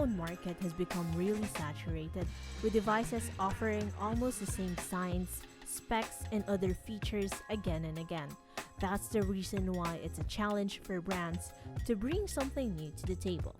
smartphone market has become really saturated, with devices offering almost the same designs, specs, and other features again and again. That's the reason why it's a challenge for brands to bring something new to the table.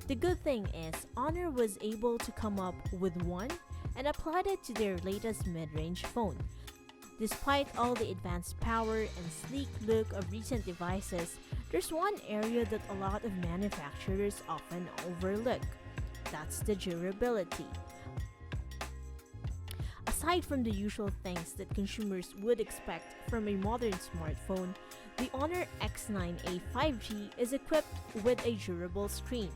The good thing is, HONOR was able to come up with one and applied it to their latest mid-range phone. Despite all the advanced power and sleek look of recent devices, there's one area that a lot of manufacturers often overlook. That's the durability. Aside from the usual things that consumers would expect from a modern smartphone, the HONOR X9a 5G is equipped with a durable screen.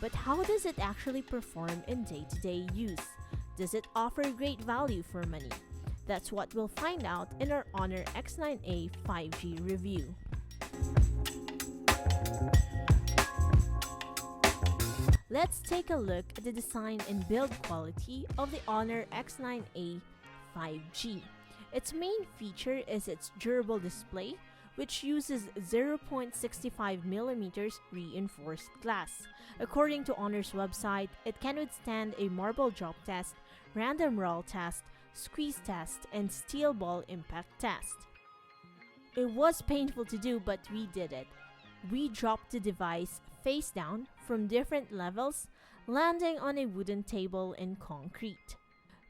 But how does it actually perform in day-to-day use? Does it offer great value for money? That's what we'll find out in our HONOR X9a 5G review. Let's take a look at the design and build quality of the HONOR X9a 5G. Its main feature is its durable display, which uses 0.65mm reinforced glass. According to HONOR's website, it can withstand a marble drop test, random roll test, squeeze test, and steel ball impact test. It was painful to do, but we did it. We dropped the device face down from different levels, landing on a wooden table in concrete.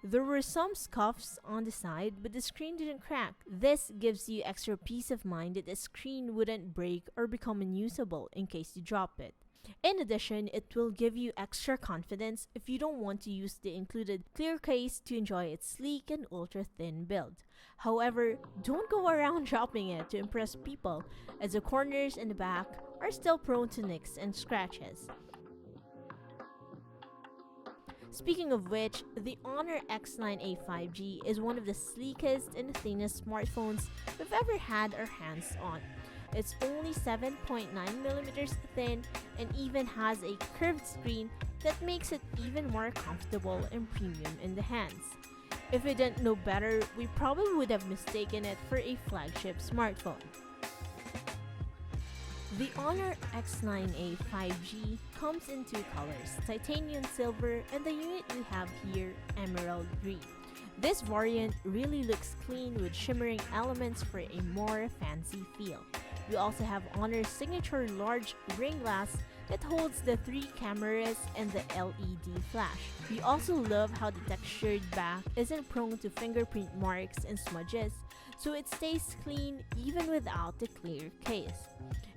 There were some scuffs on the side, but the screen didn't crack. This gives you extra peace of mind that the screen wouldn't break or become unusable in case you drop it. In addition, it will give you extra confidence if you don't want to use the included clear case to enjoy its sleek and ultra-thin build. However, don't go around dropping it to impress people, as the corners and the back are still prone to nicks and scratches. Speaking of which, the HONOR X9a 5G is one of the sleekest and thinnest smartphones we've ever had our hands on. It's only 7.9mm thin and even has a curved screen that makes it even more comfortable and premium in the hands. If we didn't know better, we probably would have mistaken it for a flagship smartphone. The HONOR X9a 5G comes in two colors, titanium silver and the unit we have here, emerald green. This variant really looks clean with shimmering elements for a more fancy feel. We also have HONOR's signature large ring glass that holds the 3 cameras and the LED flash. We also love how the textured back isn't prone to fingerprint marks and smudges, so it stays clean even without the clear case.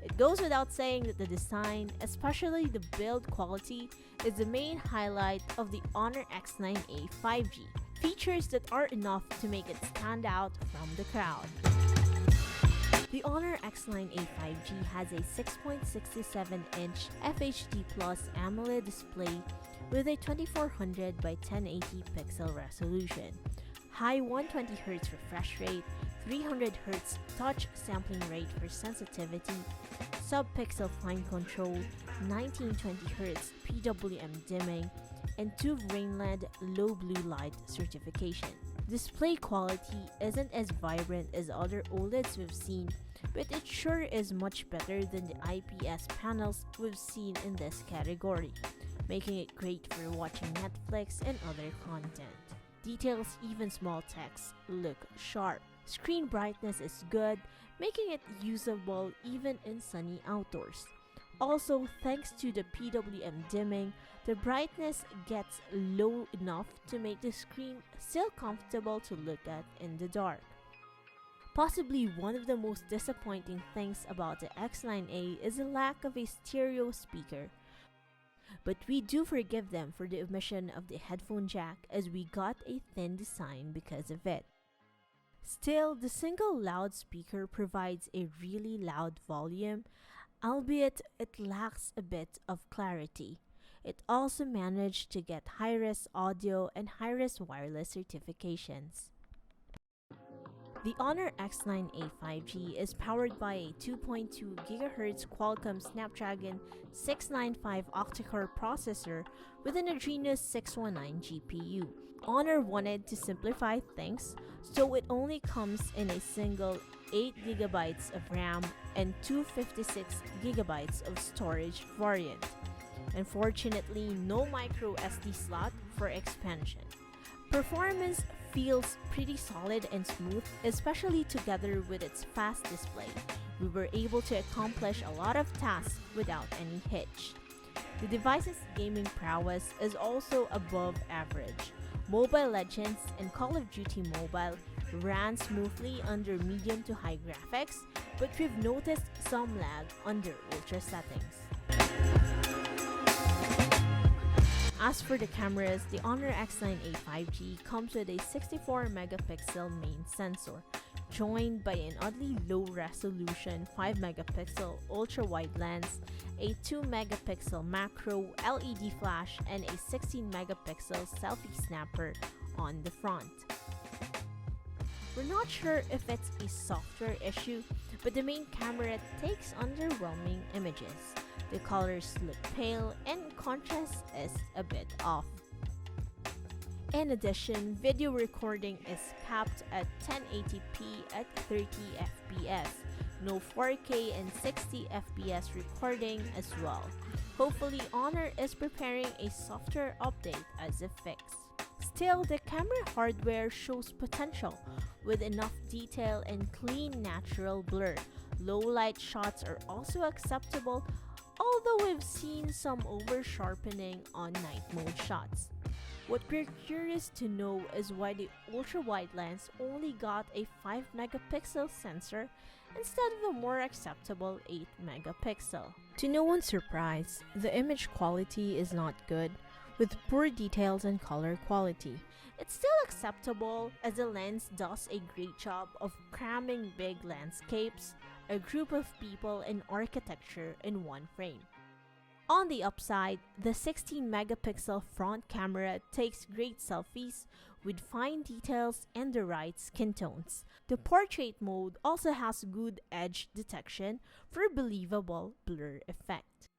It goes without saying that the design, especially the build quality, is the main highlight of the HONOR X9a 5G. Features that are enough to make it stand out from the crowd. The HONOR X9a 5G has a 6.67-inch FHD Plus AMOLED display with a 2400 by 1080 pixel resolution, high 120Hz refresh rate, 300Hz touch sampling rate for sensitivity, sub-pixel fine control, 1920Hz PWM dimming, and 2 Rainland low blue light certification. Display quality isn't as vibrant as other OLEDs we've seen, but it sure is much better than the IPS panels we've seen in this category, making it great for watching Netflix and other content. Details, even small text, look sharp. Screen brightness is good, making it usable even in sunny outdoors. Also, thanks to the PWM dimming, the brightness gets low enough to make the screen still comfortable to look at in the dark. Possibly one of the most disappointing things about the X9a is the lack of a stereo speaker. But we do forgive them for the omission of the headphone jack, as we got a thin design because of it. Still, the single loudspeaker provides a really loud volume, albeit it lacks a bit of clarity. It also managed to get high-res audio and high-res wireless certifications. The HONOR X9a 5G is powered by a 2.2 GHz Qualcomm Snapdragon 695 octa-core processor with an Adreno 619 GPU. HONOR wanted to simplify things, so it only comes in a single 8GB of RAM and 256GB of storage variant. Unfortunately, no micro SD slot for expansion. Performance feels pretty solid and smooth, especially together with its fast display. We were able to accomplish a lot of tasks without any hitch. The device's gaming prowess is also above average. Mobile Legends and Call of Duty Mobile ran smoothly under medium to high graphics, but we've noticed some lag under ultra settings. As for the cameras, the HONOR X9a 5G comes with a 64 megapixel main sensor, joined by an oddly low-resolution 5 megapixel ultra-wide lens, a 2 megapixel macro LED flash, and a 16 megapixel selfie snapper on the front. We're not sure if it's a software issue, but the main camera takes underwhelming images. The colors look pale and contrast is a bit off. In addition, video recording is capped at 1080p at 30 fps. No 4K and 60 fps recording as well. Hopefully, HONOR is preparing a software update as a fix. Still, the camera hardware shows potential with enough detail and clean natural blur. Low light shots are also acceptable, although we've seen some over-sharpening on night mode shots. What we're curious to know is why the ultra-wide lens only got a 5 megapixel sensor instead of a more acceptable 8 megapixel. To no one's surprise, the image quality is not good, with poor details and color quality. It's still acceptable as the lens does a great job of cramming big landscapes, a group of people, and architecture in one frame. On the upside, the 16 megapixel front camera takes great selfies with fine details and the right skin tones. The portrait mode also has good edge detection for a believable blur effect.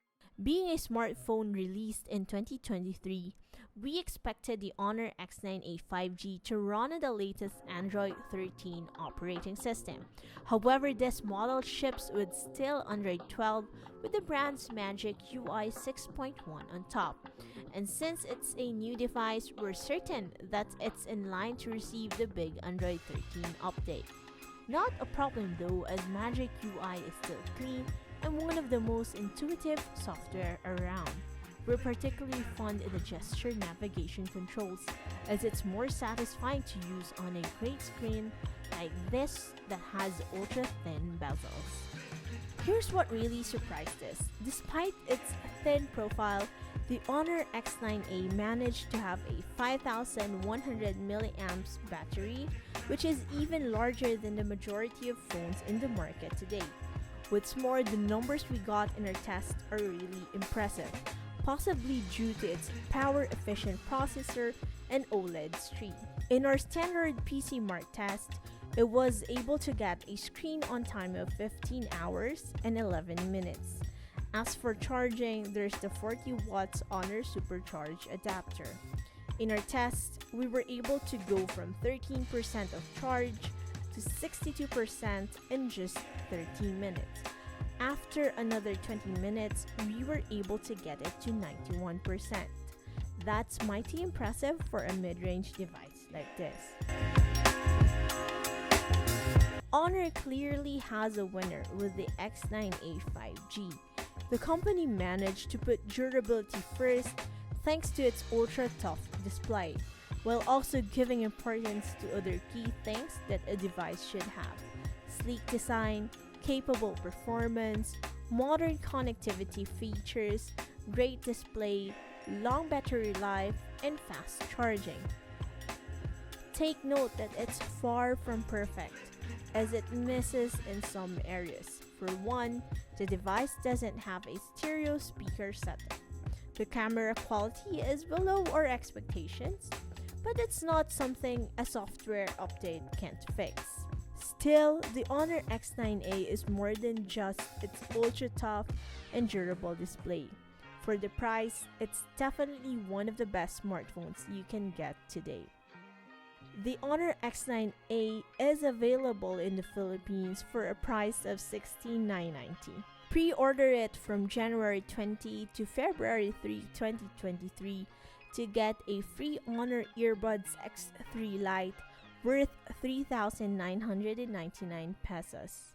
Being a smartphone released in 2023, we expected the HONOR X9a 5G to run on the latest Android 13 operating system. However, this model ships with still Android 12 with the brand's magic UI 6.1 on top. And since it's a new device, we're certain that it's in line to receive the big Android 13 update. Not a problem though, as Magic UI is still clean and one of the most intuitive software around. We're particularly fond of the gesture navigation controls, as it's more satisfying to use on a great screen like this that has ultra-thin bezels. Here's what really surprised us. Despite its thin profile, the HONOR X9a managed to have a 5100 milliamps battery, which is even larger than the majority of phones in the market today. What's more, the numbers we got in our test are really impressive, possibly due to its power-efficient processor and OLED screen. In our standard PC Mark test, it was able to get a screen on time of 15 hours and 11 minutes. As for charging, there's the 40 watts HONOR Supercharge adapter. In our test, we were able to go from 13% of charge to 62% in just 13 minutes. After another 20 minutes, we were able to get it to 91%. That's mighty impressive for a mid-range device like this. HONOR clearly has a winner with the X9a 5G. The company managed to put durability first thanks to its ultra-tough display, while also giving importance to other key things that a device should have: sleek design, capable performance, modern connectivity features, great display, long battery life, and fast charging. Take note that it's far from perfect, as it misses in some areas. For one, the device doesn't have a stereo speaker setup. The camera quality is below our expectations, but it's not something a software update can't fix. Still, the HONOR X9a is more than just its ultra-tough and durable display. For the price, it's definitely one of the best smartphones you can get today. The HONOR X9a is available in the Philippines for a price of $16,990. Pre-order it from January 20 to February 3, 2023 to get a free HONOR Earbuds X3 Lite worth 3,999 pesos.